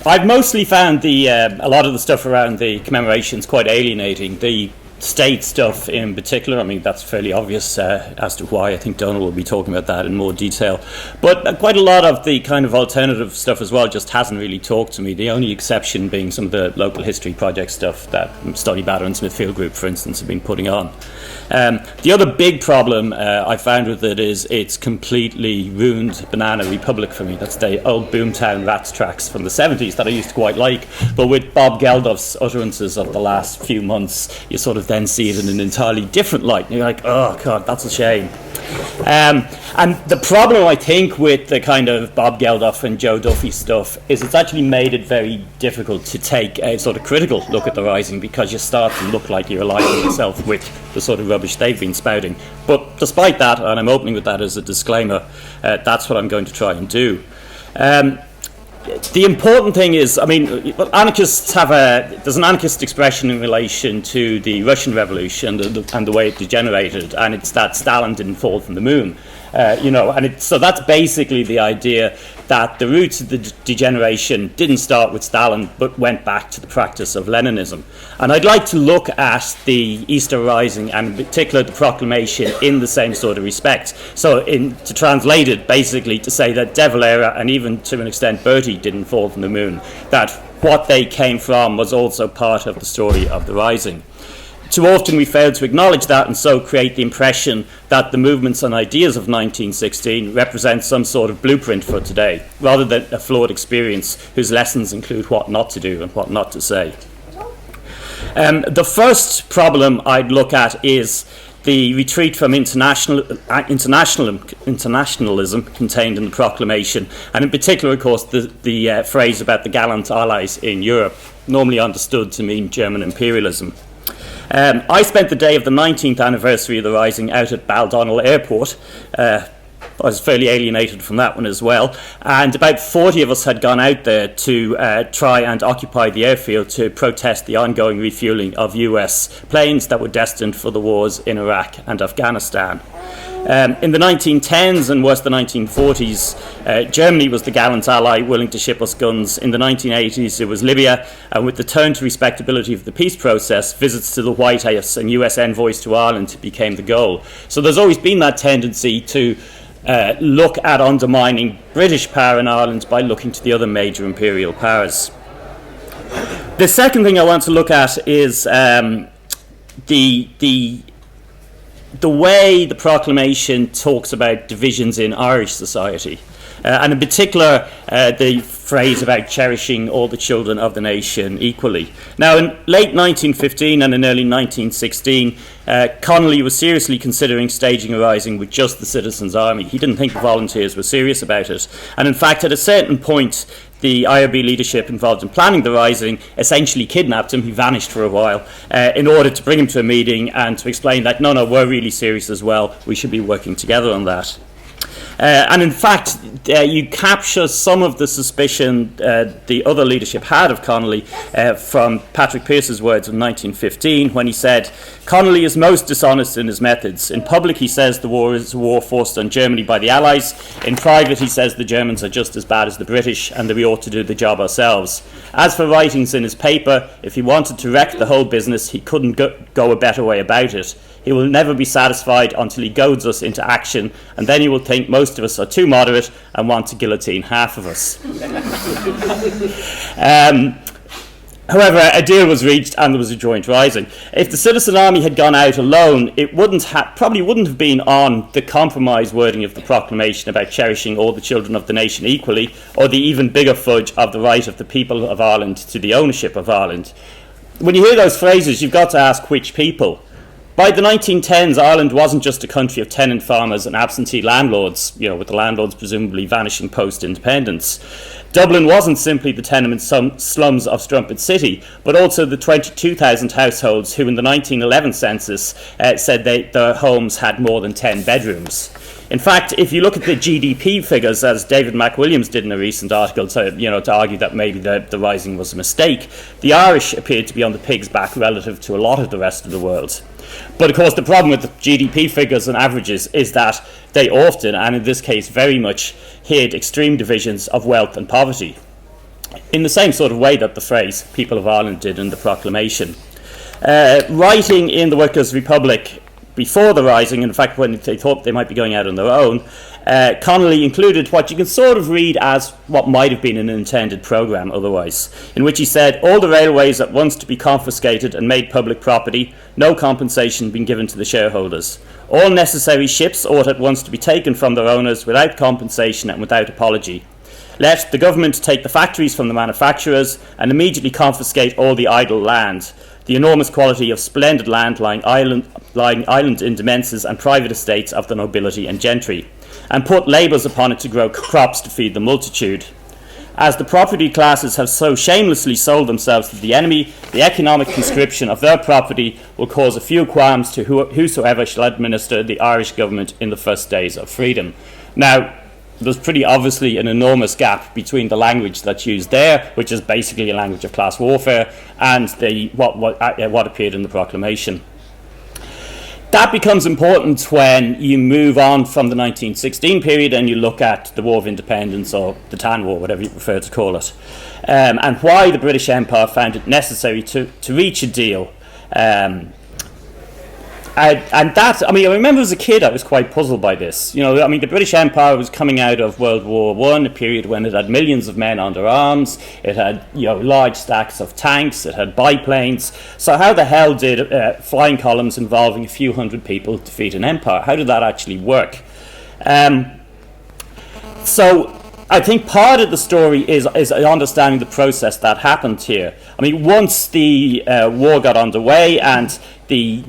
I've mostly found a lot of the stuff around the commemorations quite alienating. The state stuff in particular, I mean, that's fairly obvious as to why. I think Donald will be talking about that in more detail. But quite a lot of the kind of alternative stuff as well just hasn't really talked to me. The only exception being some of the local history project stuff that Stony Batter and Smithfield Group, for instance, have been putting on. The other big problem I found with it is it's completely ruined Banana Republic for me. That's the old Boomtown Rats tracks from the 70s that I used to quite like. But with Bob Geldof's utterances of the last few months, you sort of then see it in an entirely different light. And you're like, oh, God, that's a shame. And the problem, I think, with the kind of Bob Geldof and Joe Duffy stuff is it's actually made it very difficult to take a sort of critical look at the Rising, because you start to look like you're aligning yourself with the sort of rubbish they've been spouting. But despite that, and I'm opening with that as a disclaimer, that's what I'm going to try and do. The important thing is, I mean, anarchists there's an anarchist expression in relation to the Russian Revolution and the way it degenerated, and it's that Stalin didn't fall from the moon. So that's basically the idea that the roots of the degeneration didn't start with Stalin, but went back to the practice of Leninism. And I'd like to look at the Easter Rising, and in particular the proclamation, in the same sort of respect. So to translate it, basically to say that De Valera, and even to an extent Bertie, didn't fall from the moon, that what they came from was also part of the story of the Rising. Too often we fail to acknowledge that, and so create the impression that the movements and ideas of 1916 represent some sort of blueprint for today, rather than a flawed experience whose lessons include what not to do and what not to say. The first problem I'd look at is the retreat from internationalism contained in the proclamation, and in particular, of course, the phrase about the gallant allies in Europe, normally understood to mean German imperialism. I spent the day of the 19th anniversary of the Rising out at Baldonnel Airport. I was fairly alienated from that one as well. And about 40 of us had gone out there to try and occupy the airfield to protest the ongoing refueling of US planes that were destined for the wars in Iraq and Afghanistan. In the 1910s and worse the 1940s, Germany was the gallant ally willing to ship us guns. In the 1980s, it was Libya, and with the turn to respectability of the peace process, visits to the White House and US envoys to Ireland became the goal. So there's always been that tendency to look at undermining British power in Ireland by looking to the other major imperial powers. The second thing I want to look at is the way the proclamation talks about divisions in Irish society, and in particular the phrase about cherishing all the children of the nation equally. Now, in late 1915 and in early 1916, Connolly was seriously considering staging a rising with just the citizens' army. He didn't think the volunteers were serious about it, and in fact, at a certain point, the IRB leadership involved in planning the Rising essentially kidnapped him. He vanished for a while in order to bring him to a meeting and to explain that, no, we're really serious as well. We should be working together on that. And in fact, you capture some of the suspicion the other leadership had of Connolly from Patrick Pearse's words in 1915 when he said, "Connolly is most dishonest in his methods. In public he says the war is a war forced on Germany by the Allies. In private he says the Germans are just as bad as the British and that we ought to do the job ourselves. As for writings in his paper, if he wanted to wreck the whole business, he couldn't go a better way about it. He will never be satisfied until he goads us into action, and then he will think most of us are too moderate and want to guillotine half of us." However, a deal was reached and there was a joint rising. If the citizen army had gone out alone, it probably wouldn't have been on the compromise wording of the proclamation about cherishing all the children of the nation equally, or the even bigger fudge of the right of the people of Ireland to the ownership of Ireland. When you hear those phrases, you've got to ask which people. By the 1910s, Ireland wasn't just a country of tenant farmers and absentee landlords, with the landlords presumably vanishing post-independence. Dublin wasn't simply the tenement slums of Strumpet City, but also the 22,000 households who in the 1911 census said their homes had more than 10 bedrooms. In fact, if you look at the GDP figures, as David McWilliams did in a recent article to argue that maybe the Rising was a mistake, the Irish appeared to be on the pig's back relative to a lot of the rest of the world. But of course the problem with the GDP figures and averages is that they often, and in this case very much, hid extreme divisions of wealth and poverty. in the same sort of way that the phrase People of Ireland did in the proclamation. Writing in the Workers' Republic before the Rising, in fact when they thought they might be going out on their own, Connolly included what you can sort of read as what might have been an intended programme otherwise, in which he said, all the railways at once to be confiscated and made public property, no compensation being given to the shareholders. All necessary ships ought at once to be taken from their owners without compensation and without apology. Let the government take the factories from the manufacturers and immediately confiscate all the idle land, the enormous quantity of splendid land lying island in demesnes and private estates of the nobility and gentry, and put labours upon it to grow crops to feed the multitude. As the property classes have so shamelessly sold themselves to the enemy, the economic conscription of their property will cause a few qualms to whosoever shall administer the Irish government in the first days of freedom. Now, there's pretty obviously an enormous gap between the language that's used there, which is basically a language of class warfare, and what appeared in the proclamation. That becomes important when you move on from the 1916 period and you look at the War of Independence, or the Tan War, whatever you prefer to call it, and why the British Empire found it necessary to reach a deal. And that, I mean, I remember as a kid I was quite puzzled by this. You know, I mean, the British Empire was coming out of World War I, a period when it had millions of men under arms, it had, you know, large stacks of tanks, it had biplanes. So how the hell did flying columns involving a few hundred people defeat an empire? How did that actually work? So I think part of the story is understanding the process that happened here. I mean, once the war got underway and the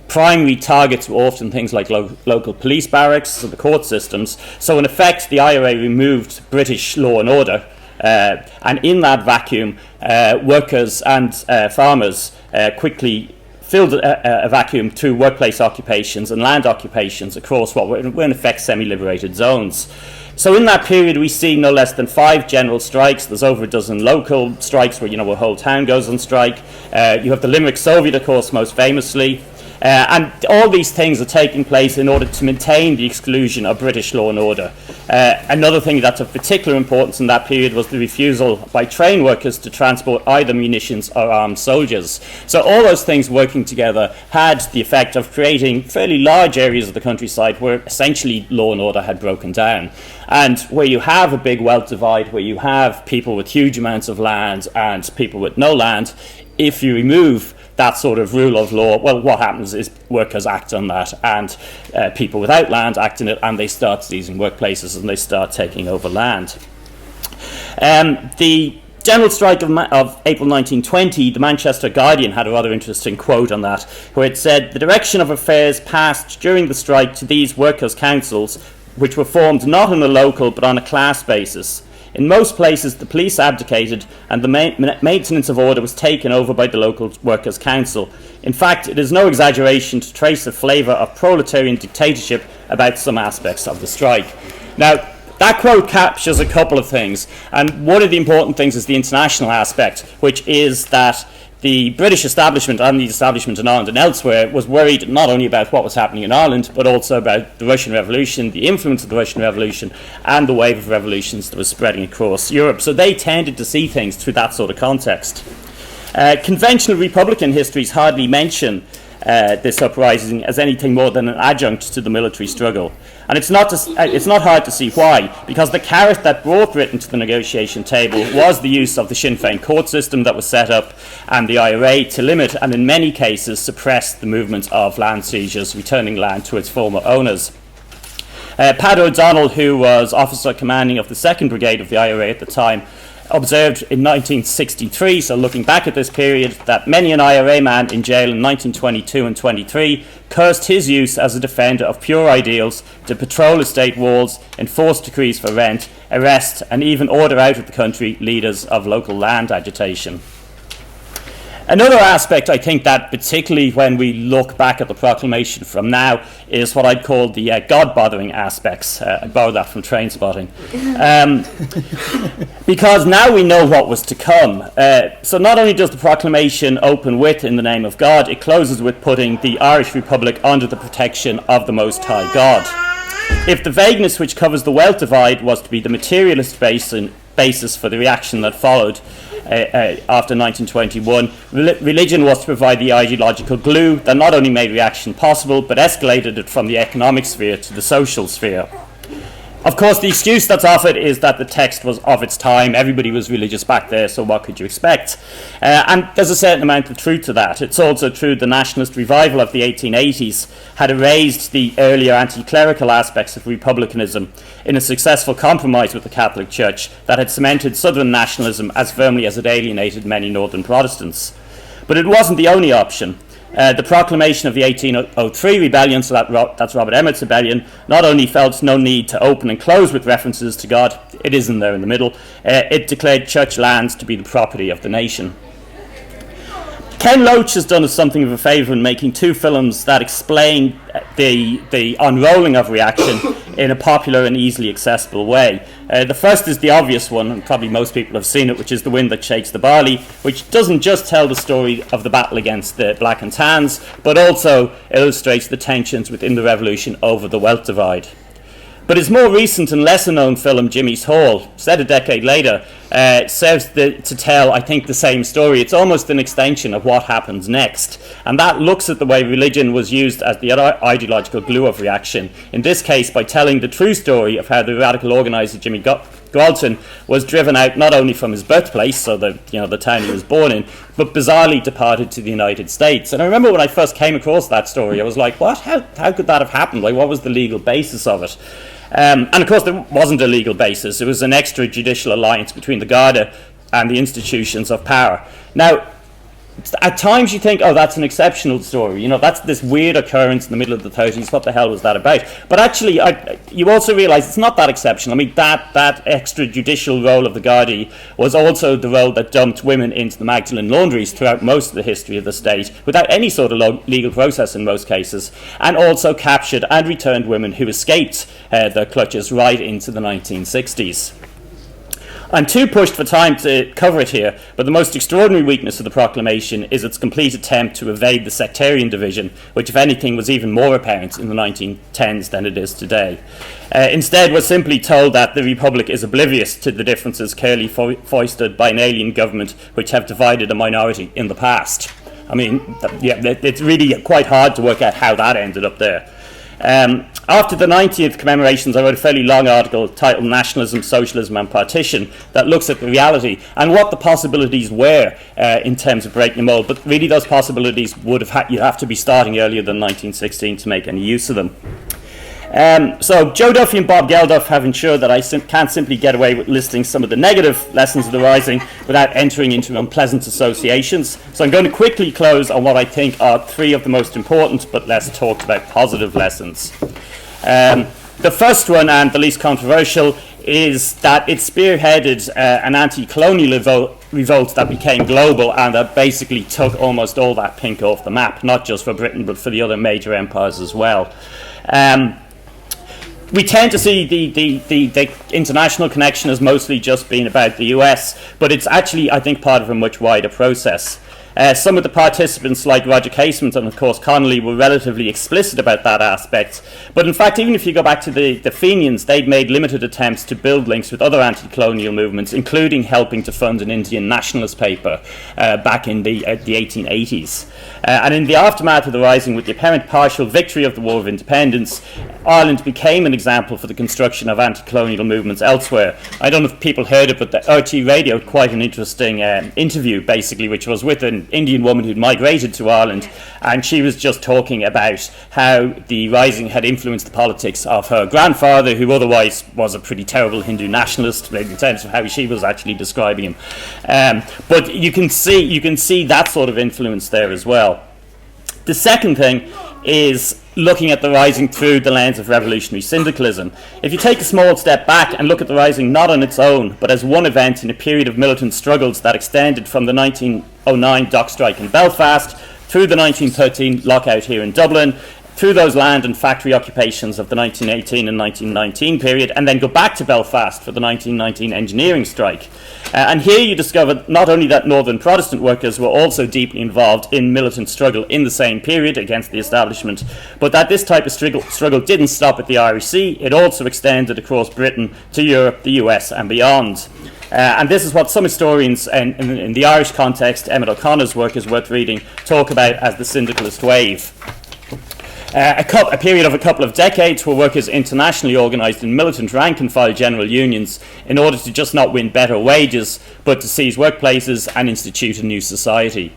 primary targets were often things like local police barracks and the court systems. So in effect, the IRA removed British law and order. And in that vacuum, workers and farmers quickly filled a vacuum through workplace occupations and land occupations across what were in effect semi-liberated zones. So in that period, we see no less than 5 general strikes. There's over a dozen local strikes where, you know, a whole town goes on strike. You have the Limerick Soviet, of course, most famously. And all these things are taking place in order to maintain the exclusion of British law and order. Another thing that's of particular importance in that period was the refusal by train workers to transport either munitions or armed soldiers. So all those things working together had the effect of creating fairly large areas of the countryside where essentially law and order had broken down. And where you have a big wealth divide, where you have people with huge amounts of land and people with no land, if you remove that sort of rule of law, well, what happens is workers act on that, and people without land act on it, and they start seizing workplaces and they start taking over land. The general strike of April 1920, the Manchester Guardian had a rather interesting quote on that, where it said, "The direction of affairs passed during the strike to these workers' councils, which were formed not on a local but on a class basis. In most places, the police abdicated and the maintenance of order was taken over by the local workers' council. In fact, it is no exaggeration to trace a flavour of proletarian dictatorship about some aspects of the strike." Now, that quote captures a couple of things, and one of the important things is the international aspect, which is that the British establishment and the establishment in Ireland and elsewhere was worried not only about what was happening in Ireland, but also about the Russian Revolution, the influence of the Russian Revolution, and the wave of revolutions that was spreading across Europe. So they tended to see things through that sort of context. Conventional Republican histories hardly mention this uprising as anything more than an adjunct to the military struggle. And it's not hard to see why, because the carrot that brought Britain to the negotiation table was the use of the Sinn Féin court system that was set up and the IRA to limit and in many cases suppress the movement of land seizures, returning land to its former owners. Pat O'Donnell, who was officer commanding of the 2nd Brigade of the IRA at the time, observed in 1963, so looking back at this period, that many an IRA man in jail in 1922 and 23 cursed his use as a defender of pure ideals to patrol estate walls, enforce decrees for rent, arrest and even order out of the country leaders of local land agitation. Another aspect, I think, that particularly when we look back at the proclamation from now is what I'd call the God-bothering aspects. I borrowed that from Train Spotting. Because now we know what was to come. So not only does the proclamation open with, "In the name of God," it closes with putting the Irish Republic under the protection of the Most High God. If the vagueness which covers the wealth divide was to be the materialist basis basis for the reaction that followed after 1921. Religion was to provide the ideological glue that not only made reaction possible, but escalated it from the economic sphere to the social sphere. Of course, the excuse that's offered is that the text was of its time. Everybody was religious back there, so what could you expect? And there's a certain amount of truth to that. It's also true the nationalist revival of the 1880s had erased the earlier anti-clerical aspects of republicanism in a successful compromise with the Catholic Church that had cemented Southern nationalism as firmly as it alienated many Northern Protestants. But it wasn't the only option. The proclamation of the 1803 rebellion, so that's Robert Emmet's rebellion, not only felt no need to open and close with references to God, it isn't there in the middle, it declared church lands to be the property of the nation. Ken Loach has done us something of a favour in making two films that explain the unrolling of reaction in a popular and easily accessible way. The first is the obvious one, and probably most people have seen it, which is The Wind That Shakes the Barley, which doesn't just tell the story of the battle against the Black and Tans, but also illustrates the tensions within the revolution over the wealth divide. But his more recent and lesser-known film, Jimmy's Hall, set a decade later, serves to tell, I think, the same story. It's almost an extension of what happens next. And that looks at the way religion was used as the ideological glue of reaction, in this case by telling the true story of how the radical organiser Jimmy Galton was driven out not only from his birthplace, so the town he was born in, but bizarrely departed to the United States. And I remember when I first came across that story, I was like, what? How could that have happened? Like, what was the legal basis of it? And of course there wasn't a legal basis. It was an extrajudicial alliance between the Garda and the institutions of power. Now, at times you think, oh, that's an exceptional story. That's this weird occurrence in the middle of the 30s. What the hell was that about? But actually, you also realise it's not that exceptional. I mean, that extrajudicial role of the Gardaí was also the role that dumped women into the Magdalen laundries throughout most of the history of the state, without any sort of legal process in most cases, and also captured and returned women who escaped their clutches right into the 1960s. I'm too pushed for time to cover it here, but the most extraordinary weakness of the proclamation is its complete attempt to evade the sectarian division, which, if anything, was even more apparent in the 1910s than it is today. Instead, we're simply told that the Republic is oblivious to the differences clearly foisted by an alien government which have divided a minority in the past. I mean, it's really quite hard to work out how that ended up there. After the 90th commemorations, I wrote a fairly long article titled Nationalism, Socialism and Partition that looks at the reality and what the possibilities were in terms of breaking the mould. But really those possibilities you'd have to be starting earlier than 1916 to make any use of them. So Joe Duffy and Bob Geldof have ensured that I can't simply get away with listing some of the negative lessons of the Rising without entering into unpleasant associations. So I'm going to quickly close on what I think are three of the most important but less talked about positive lessons. The first one, and the least controversial, is that it spearheaded an anti-colonial revolt that became global and that basically took almost all that pink off the map, not just for Britain but for the other major empires as well. We tend to see the international connection as mostly just being about the US, but it's actually, I think, part of a much wider process. Some of the participants, like Roger Casement and of course Connolly, were relatively explicit about that aspect. But in fact, even if you go back to the Fenians, they'd made limited attempts to build links with other anti-colonial movements, including helping to fund an Indian nationalist paper back in the 1880s. And in the aftermath of the Rising, with the apparent partial victory of the War of Independence, Ireland became an example for the construction of anti-colonial movements elsewhere. I don't know if people heard it, but the RT Radio had quite an interesting interview, basically, which was with an Indian woman who'd migrated to Ireland, and she was just talking about how the Rising had influenced the politics of her grandfather, who otherwise was a pretty terrible Hindu nationalist, in terms of how she was actually describing him. But you can see that sort of influence there as well. The second thing is looking at the Rising through the lens of revolutionary syndicalism. If you take a small step back and look at the Rising not on its own, but as one event in a period of militant struggles that extended from the 1909 dock strike in Belfast through the 1913 lockout here in Dublin, through those land and factory occupations of the 1918 and 1919 period, and then go back to Belfast for the 1919 engineering strike. And here you discover not only that Northern Protestant workers were also deeply involved in militant struggle in the same period against the establishment, but that this type of struggle didn't stop at the Irish Sea. It also extended across Britain to Europe, the US and beyond. And this is what some historians, in the Irish context, Emmett O'Connor's work is worth reading, talk about as the syndicalist wave. A period of a couple of decades where workers internationally organised in militant rank-and-file general unions in order to just not win better wages, but to seize workplaces and institute a new society.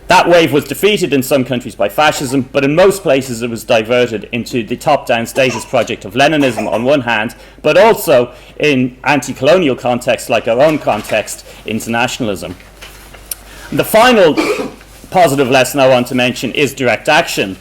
That wave was defeated in some countries by fascism, but in most places it was diverted into the top-down statist project of Leninism on one hand, but also in anti-colonial contexts like our own context, internationalism. And the final positive lesson I want to mention is direct action.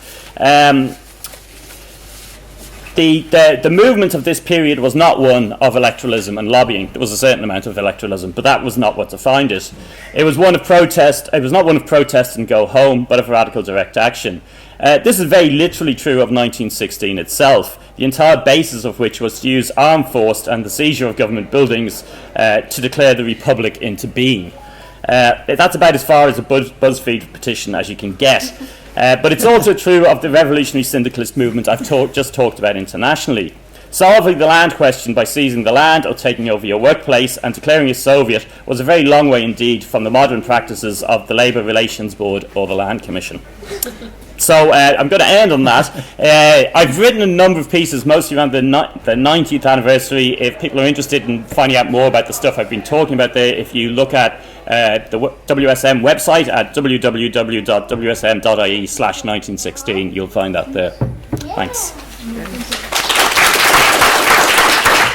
The movement of this period was not one of electoralism and lobbying. There was a certain amount of electoralism, but that was not what defined it. It was one of protest. It was not one of protest and go home, but of radical direct action. This is very literally true of 1916 itself, the entire basis of which was to use armed force and the seizure of government buildings to declare the Republic into being. That's about as far as a BuzzFeed petition as you can get. But it's also true of the revolutionary syndicalist movement I've just talked about internationally. Solving the land question by seizing the land or taking over your workplace and declaring a Soviet was a very long way indeed from the modern practices of the Labour Relations Board or the Land Commission. So I'm going to end on that. I've written a number of pieces, mostly around the 90th anniversary. If people are interested in finding out more about the stuff I've been talking about there, if you look at the WSM website at www.wsm.ie/1916, you'll find that there. Thanks.